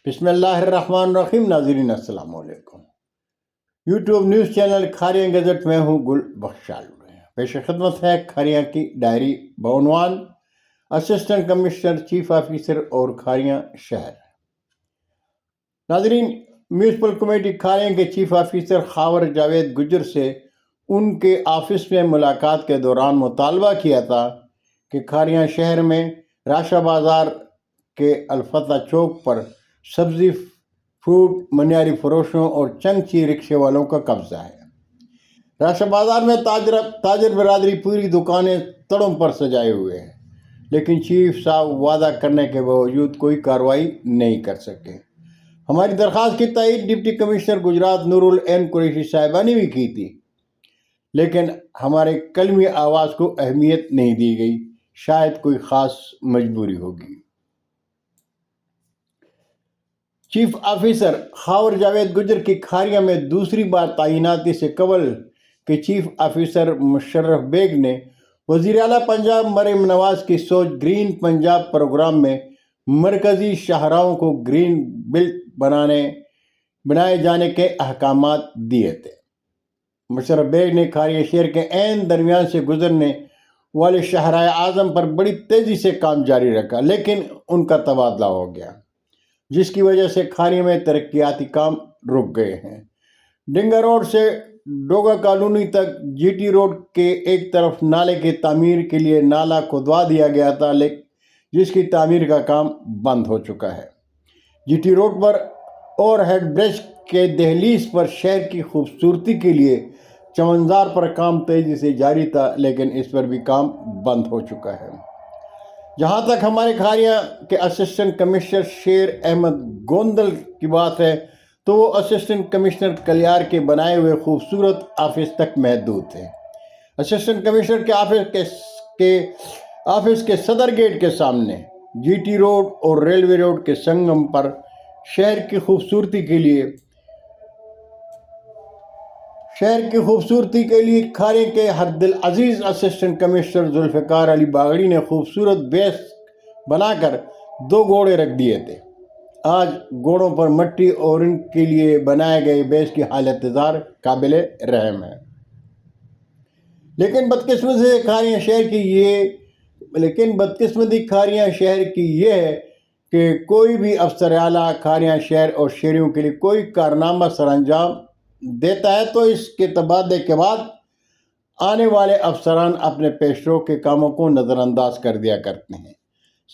بسم اللہ الرحمن الرحیم. ناظرین السلام علیکم. YouTube news channel Kharian gazette میں ہوں گل بخشال. پیش خدمت ہے کھاریاں کی ڈائری بعنوان اسسٹنٹ کمشنر چیف آفیسر اور کھاریاں شہر. ناظرین، میونسپل کمیٹی کھاریاں کے چیف آفیسر خاور جاوید گجر سے ان کے آفس میں ملاقات کے دوران مطالبہ کیا تھا کہ کھاریاں شہر میں راشا بازار کے الفتح چوک پر سبزی، فروٹ، منیاری فروشوں اور چند چی رکشے والوں کا قبضہ ہے. راشا بازار میں تاجر برادری پوری دکانیں تڑوں پر سجائے ہوئے ہیں، لیکن چیف صاحب وعدہ کرنے کے باوجود کوئی کارروائی نہیں کر سکے. ہماری درخواست کی تائید ڈپٹی کمشنر گجرات نور العین قریشی صاحبہ نے بھی کی تھی، لیکن ہمارے کلمی آواز کو اہمیت نہیں دی گئی. شاید کوئی خاص مجبوری ہوگی. چیف آفیسر خاور جاوید گجر کی کھاریاں میں دوسری بار تعیناتی سے قبل کہ چیف آفیسر مشرف بیگ نے وزیر اعلیٰ پنجاب مریم نواز کی سوچ گرین پنجاب پروگرام میں مرکزی شاہراہوں کو گرین بیلٹ بنائے جانے کے احکامات دیے تھے. مشرف بیگ نے کھاریاں شہر کے عین درمیان سے گزرنے والے شاہراہ اعظم پر بڑی تیزی سے کام جاری رکھا، لیکن ان کا تبادلہ ہو گیا، جس کی وجہ سے کھاریاں میں ترقیاتی کام رک گئے ہیں. ڈنگا روڈ سے ڈوگا کالونی تک جی ٹی روڈ کے ایک طرف نالے کی تعمیر کے لیے نالا کھدوا دیا گیا تھا، جس کی تعمیر کا کام بند ہو چکا ہے. جی ٹی روڈ پر اوور ہیڈ برج کے دہلیز پر شہر کی خوبصورتی کے لیے چمنزار پر کام تیزی سے جاری تھا، لیکن اس پر بھی کام بند ہو چکا ہے. جہاں تک ہمارے کھاریاں کے اسسٹنٹ کمشنر شیر احمد گوندل کی بات ہے تو وہ اسسٹنٹ کمشنر کلیار کے بنائے ہوئے خوبصورت آفس تک محدود تھے. اسسٹنٹ کمشنر کے آفس کے صدر گیٹ کے سامنے جی ٹی روڈ اور ریلوے روڈ کے سنگم پر شہر کی خوبصورتی کے لیے کھاریاں کے ہر دل عزیز اسسٹنٹ کمشنر ذوالفقار علی باغڑی نے خوبصورت بیس بنا کر 2 گھوڑے رکھ دیے تھے. آج گھوڑوں پر مٹی اور ان کے لیے بنائے گئے بیس کی حالت قابل رحم ہے. لیکن بدقسمتی کھاریاں شہر کی یہ ہے کہ کوئی بھی افسر اعلیٰ کھاریاں شہر اور شہریوں کے لیے کوئی کارنامہ سر انجام دیتا ہے تو اس کے تبادلے کے بعد آنے والے افسران اپنے پیشرو کے کاموں کو نظر انداز کر دیا کرتے ہیں.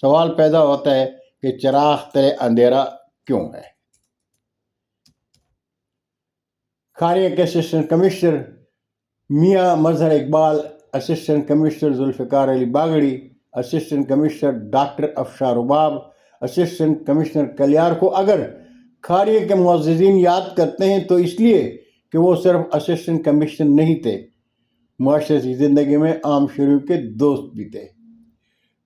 سوال پیدا ہوتا ہے کہ چراغ تلے اندھیرا کیوں ہے؟ کھاریاں کے اسسٹنٹ کمشنر میاں مظہر اقبال، اسسٹنٹ کمشنر ذوالفقار علی باغڑی، اسسٹنٹ کمشنر ڈاکٹر افشار رباب، اسسٹنٹ کمشنر کلیار کو اگر کھاریاں کے معززین یاد کرتے ہیں تو اس لیے کہ وہ صرف اسسٹنٹ کمشنر نہیں تھے، معاشرتی زندگی میں عام شہریوں کے دوست بھی تھے.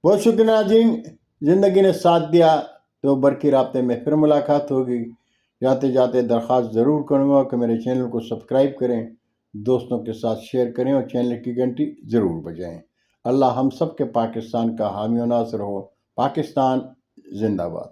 بہت شکریہ ناظرین، زندگی نے ساتھ دیا تو برقی رابطے میں پھر ملاقات ہوگی. جاتے جاتے درخواست ضرور کروں گا کہ میرے چینل کو سبسکرائب کریں، دوستوں کے ساتھ شیئر کریں اور چینل کی گھنٹی ضرور بجائیں. اللہ ہم سب کے پاکستان کا حامی و ناصر ہو. پاکستان زندہ باد.